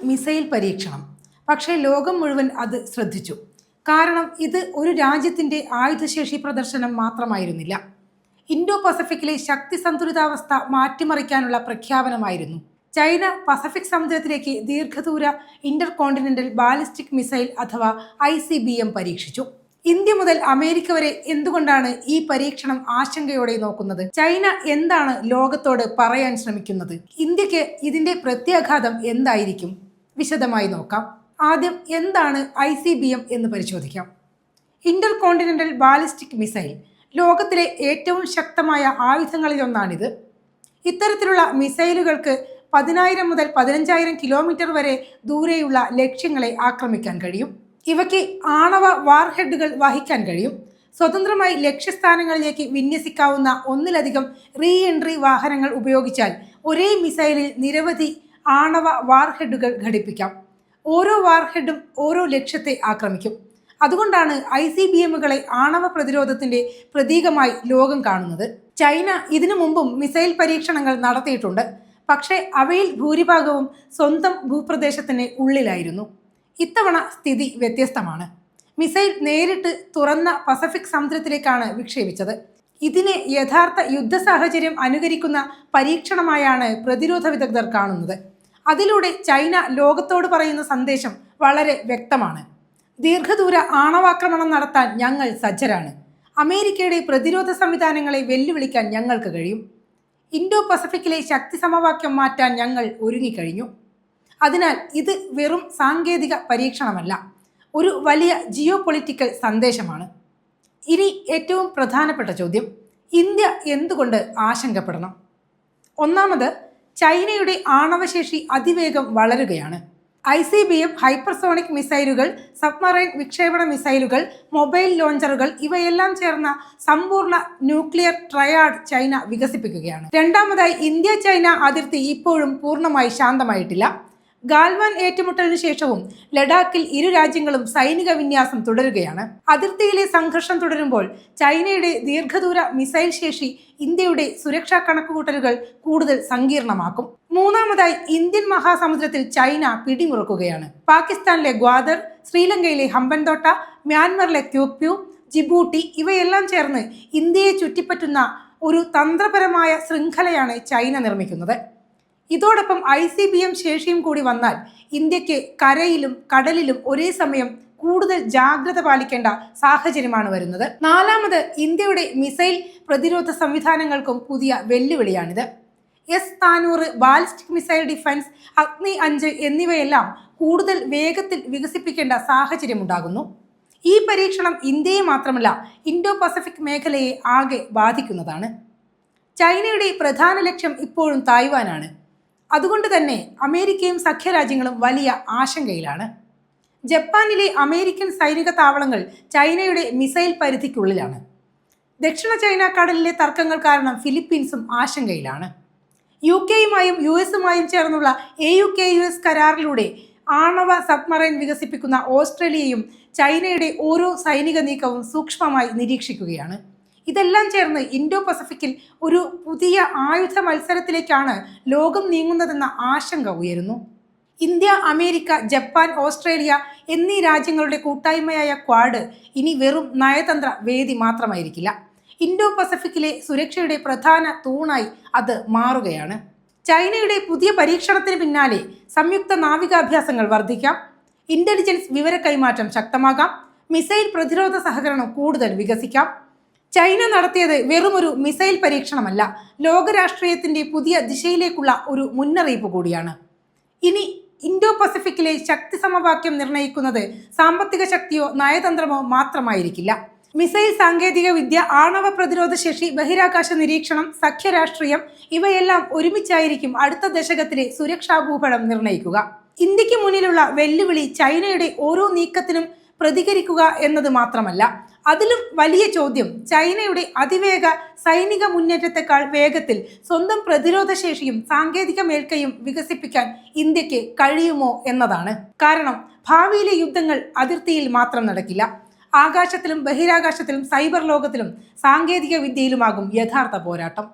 Missile പരീക്ഷണം. പക്ഷേ ലോകം മുഴുവൻ അത് ശ്രദ്ധിച്ചു. കാരണം ഇത് ഒരു രാജ്യത്തിൻ്റെ ആയുധശേഷി പ്രദർശനം മാത്രമായിരുന്നില്ല. ഇൻഡോ പസഫിക്കിലെ ശക്തി സന്തുലിതാവസ്ഥ മാറ്റിമറിക്കാനുള്ള പ്രഖ്യാപനമായിരുന്നു. ചൈന പസഫിക് സമുദ്രത്തിലേക്ക് ദീർഘദൂര ഇന്റർ കോണ്ടിനെന്റൽ ബാലിസ്റ്റിക് മിസൈൽ അഥവാ ICBM പരീക്ഷിച്ചു. ഇന്ത്യ മുതൽ അമേരിക്ക വരെ എന്തുകൊണ്ടാണ് ഈ പരീക്ഷണം ആശങ്കയോടെ നോക്കുന്നത്? ചൈന എന്താണ് ലോകത്തോട് പറയാൻ ശ്രമിക്കുന്നത്? ഇന്ത്യക്ക് ഇതിന്റെ പ്രത്യാഘാതം എന്തായിരിക്കും? വിശദമായി നോക്കാം. ആദ്യം എന്താണ് ICBM എന്ന് പരിശോധിക്കാം. ഇന്റർ കോണ്ടിനെന്റൽ ബാലിസ്റ്റിക് മിസൈൽ ലോകത്തിലെ ഏറ്റവും ശക്തമായ ആയുധങ്ങളിലൊന്നാണിത്. ഇത്തരത്തിലുള്ള മിസൈലുകൾക്ക് 10,000 മുതൽ 15,000 കിലോമീറ്റർ വരെ ദൂരെയുള്ള ലക്ഷ്യങ്ങളെ ആക്രമിക്കാൻ കഴിയും. ഇവയ്ക്ക് ആണവ വാർഹെഡുകൾ വഹിക്കാൻ കഴിയും. സ്വതന്ത്രമായി ലക്ഷ്യസ്ഥാനങ്ങളിലേക്ക് വിന്യസിക്കാവുന്ന ഒന്നിലധികം റീ എൻട്രി വാഹനങ്ങൾ ഉപയോഗിച്ചാൽ ഒരേ മിസൈലിൽ നിരവധി ആണവ വാർഹെഡുകൾ ഘടിപ്പിക്കാം. ഓരോ വാർഹെഡും ഓരോ ലക്ഷ്യത്തെ ആക്രമിക്കും. അതുകൊണ്ടാണ് ICBMകളെ ആണവ പ്രതിരോധത്തിന്റെ പ്രതീകമായി ലോകം കാണുന്നത്. ചൈന ഇതിനു മുമ്പും മിസൈൽ പരീക്ഷണങ്ങൾ നടത്തിയിട്ടുണ്ട്. പക്ഷേ അവയിൽ ഭൂരിഭാഗവും സ്വന്തം ഭൂപ്രദേശത്തിന് ഉള്ളിലായിരുന്നു. ഇത്തവണ സ്ഥിതി വ്യത്യസ്തമാണ്. മിസൈൽ നേരിട്ട് തുറന്ന പസഫിക് സമുദ്രത്തിലേക്കാണ് വിക്ഷേപിച്ചത്. ഇതിനെ യഥാർത്ഥ യുദ്ധ സാഹചര്യം അനുകരിക്കുന്ന പരീക്ഷണമായാണ് പ്രതിരോധ വിദഗ്ധർ കാണുന്നത്. അതിലൂടെ ചൈന ലോകത്തോട് പറയുന്ന സന്ദേശം വളരെ വ്യക്തമാണ്. ദീർഘദൂര ആണവാക്രമണം നടത്താൻ ഞങ്ങൾ സജ്ജരാണ്. അമേരിക്കയുടെ പ്രതിരോധ സംവിധാനങ്ങളെ വെല്ലുവിളിക്കാൻ ഞങ്ങൾക്ക് കഴിയും. ഇൻഡോ പസഫിക്കിലെ ശക്തി സമവാക്യം മാറ്റാൻ ഞങ്ങൾ ഒരുങ്ങിക്കഴിഞ്ഞു. അതിനാൽ ഇത് വെറും സാങ്കേതിക പരീക്ഷണമല്ല, ഒരു വലിയ ജിയോ പൊളിറ്റിക്കൽ സന്ദേശമാണ്. ഇനി ഏറ്റവും പ്രധാനപ്പെട്ട ചോദ്യം, ഇന്ത്യ എന്തുകൊണ്ട് ആശങ്കപ്പെടണം? ഒന്നാമത്, ചൈനയുടെ ആണവശേഷി അതിവേഗം വളരുകയാണ്. ICBM, ഹൈപ്പർസോണിക് മിസൈലുകൾ, സബ്മറൈൻ വിക്ഷേപണ മിസൈലുകൾ, മൊബൈൽ ലോഞ്ചറുകൾ ഇവയെല്ലാം ചേർന്ന സമ്പൂർണ്ണ ന്യൂക്ലിയർ ട്രയാഡ് ചൈന വികസിപ്പിക്കുകയാണ്. രണ്ടാമതായി, ഇന്ത്യ ചൈന അതിർത്തി ഇപ്പോഴും പൂർണ്ണമായി ശാന്തമായിട്ടില്ല. ഗാൽവാൻ ഏറ്റുമുട്ടലിന് ശേഷവും ലഡാക്കിൽ ഇരു രാജ്യങ്ങളും സൈനിക വിന്യാസം തുടരുകയാണ്. അതിർത്തിയിലെ സംഘർഷം തുടരുമ്പോൾ ചൈനയുടെ ദീർഘദൂര മിസൈൽ ശേഷി ഇന്ത്യയുടെ സുരക്ഷാ കണക്കുകൂട്ടലുകൾ കൂടുതൽ സങ്കീർണമാക്കും. മൂന്നാമതായി, ഇന്ത്യൻ മഹാസമുദ്രത്തിൽ ചൈന പിടിമുറുക്കുകയാണ്. പാകിസ്ഥാനിലെ ഗ്വാദർ, ശ്രീലങ്കയിലെ ഹമ്പൻതോട്ട, മ്യാൻമറിലെ ക്യൂക്യു, ജിബൂട്ടി ഇവയെല്ലാം ചേർന്ന് ഇന്ത്യയെ ചുറ്റിപ്പറ്റുന്ന ഒരു തന്ത്രപരമായ ശൃംഖലയാണ് ചൈന നിർമ്മിക്കുന്നത്. ഇതോടൊപ്പം ICBM ശേഷിയും കൂടി വന്നാൽ ഇന്ത്യക്ക് കരയിലും കടലിലും ഒരേ സമയം കൂടുതൽ ജാഗ്രത പാലിക്കേണ്ട സാഹചര്യമാണ് വരുന്നത്. നാലാമത്, ഇന്ത്യയുടെ മിസൈൽ പ്രതിരോധ സംവിധാനങ്ങൾക്കും പുതിയ വെല്ലുവിളിയാണിത്. S-400 ബാലിസ്റ്റിക് മിസൈൽ ഡിഫൻസ്, അഗ്നി 5 എന്നിവയെല്ലാം കൂടുതൽ വേഗത്തിൽ വികസിപ്പിക്കേണ്ട സാഹചര്യമുണ്ടാകുന്നു. ഈ പരീക്ഷണം ഇന്ത്യയെ മാത്രമല്ല ഇൻഡോ പസഫിക് മേഖലയെ ആകെ ബാധിക്കുന്നതാണ്. ചൈനയുടെ പ്രധാന ലക്ഷ്യം ഇപ്പോഴും തായ്വാനാണ്. അതുകൊണ്ട് തന്നെ അമേരിക്കയും സഖ്യരാജ്യങ്ങളും വലിയ ആശങ്കയിലാണ്. ജപ്പാനിലെ അമേരിക്കൻ സൈനിക താവളങ്ങൾ ചൈനയുടെ മിസൈൽ പരിധിക്കുള്ളിലാണ്. ദക്ഷിണ ചൈന കടലിലെ തർക്കങ്ങൾ കാരണം ഫിലിപ്പീൻസും ആശങ്കയിലാണ്. UK-യുമായും US-ഉമായും ചേർന്നുള്ള AUKUS കരാറിലൂടെ ആണവ സബ്മറൈൻ വികസിപ്പിക്കുന്ന ഓസ്ട്രേലിയയും ചൈനയുടെ ഓരോ സൈനിക നീക്കവും സൂക്ഷ്മമായി നിരീക്ഷിക്കുകയാണ്. ഇതെല്ലാം ചേർന്ന് ഇൻഡോ പസഫിക്കിൽ ഒരു പുതിയ ആയുധ മത്സരത്തിലേക്കാണ് ലോകം നീങ്ങുന്നതെന്ന ആശങ്ക ഉയരുന്നു. ഇന്ത്യ, അമേരിക്ക, ജപ്പാൻ, ഓസ്ട്രേലിയ എന്നീ രാജ്യങ്ങളുടെ കൂട്ടായ്മയായ ക്വാഡ് ഇനി വെറും നയതന്ത്ര വേദി മാത്രമായിരിക്കില്ല. ഇൻഡോ പസഫിക്കിലെ സുരക്ഷയുടെ പ്രധാന തൂണായി അത് മാറുകയാണ്. ചൈനയുടെ പുതിയ പരീക്ഷണത്തിന് പിന്നാലെ സംയുക്ത നാവികാഭ്യാസങ്ങൾ വർദ്ധിക്കാം, ഇന്റലിജൻസ് വിവര കൈമാറ്റം ശക്തമാകാം, മിസൈൽ പ്രതിരോധ സഹകരണം കൂടുതൽ വികസിക്കാം. ചൈന നടത്തിയത് വെറുമൊരു മിസൈൽ പരീക്ഷണമല്ല, ലോകരാഷ്ട്രീയത്തിന്റെ പുതിയ ദിശയിലേക്കുള്ള ഒരു മുന്നറിയിപ്പ് കൂടിയാണ്. ഇനി ഇൻഡോ പസഫിക്കിലെ ശക്തി സമവാക്യം നിർണ്ണയിക്കുന്നത് സാമ്പത്തിക ശക്തിയോ നയതന്ത്രമോ മാത്രമായിരിക്കില്ല. മിസൈൽ സാങ്കേതിക വിദ്യ, ആണവ പ്രതിരോധ ശേഷി, ബഹിരാകാശ നിരീക്ഷണം, സഖ്യരാഷ്ട്രീയം ഇവയെല്ലാം ഒരുമിച്ചായിരിക്കും അടുത്ത ദശകത്തിലെ സുരക്ഷാ ഭൂപടം നിർണ്ണയിക്കുക. ഇന്ത്യക്ക് മുന്നിലുള്ള വെല്ലുവിളി ചൈനയുടെ ഓരോ നീക്കത്തിനും പ്രതികരിക്കുക എന്നത് മാത്രമല്ല, അതിലും വലിയ ചോദ്യം ചൈനയുടെ അതിവേഗ സൈനിക മുന്നേറ്റത്തെക്കാൾ വേഗത്തിൽ സ്വന്തം പ്രതിരോധ ശേഷിയും സാങ്കേതിക മേൽക്കൈയും വികസിപ്പിക്കാൻ ഇന്ത്യക്ക് കഴിയുമോ എന്നതാണ്. കാരണം ഭാവിയിലെ യുദ്ധങ്ങൾ അതിർത്തിയിൽ മാത്രം നടക്കില്ല. ആകാശത്തിലും ബഹിരാകാശത്തിലും സൈബർ ലോകത്തിലും സാങ്കേതിക വിദ്യയിലുമാകും യഥാർത്ഥ പോരാട്ടം.